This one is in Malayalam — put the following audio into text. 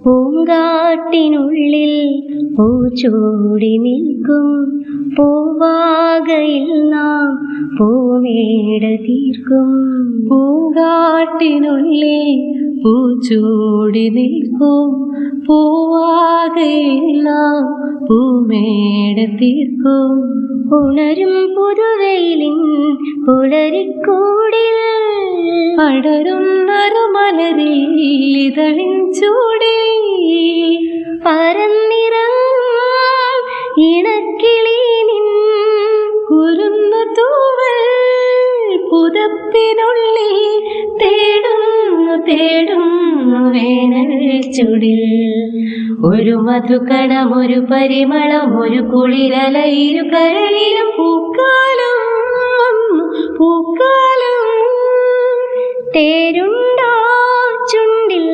പൂങ്കാട്ടിനുള്ളിൽ പൂച്ചൂടി നിൽക്കും പൂവാകയിൽ നാം പൂമേട തീർക്കും. പൂങ്കാട്ടിനുള്ളിൽ പൂച്ചൂടി നിൽക്കും പൂവാകയിൽ നാം പൂമേട തീർക്കും. ഉണരും പുതുവെയിലിൻ പുലരിക്കൂടിൽ പടരുന്നൊരു ഇതളിൻ ചൂടിൽ പരന്നിറങ്ങും ഇണക്കിളി നിൻ കുരുന്നു തൂവൽ പുതപ്പിനുള്ളിൽ തേടുന്നു വേനൽ ചുടിൽ. ഒരു മധുകണം, ഒരു പരിമളം, ഒരു കുളിരല, ഇരു കരളിലും പൂക്കാലം വന്നു പൂക്കാലം. തേരുണ്ടോ ചുണ്ടിൽ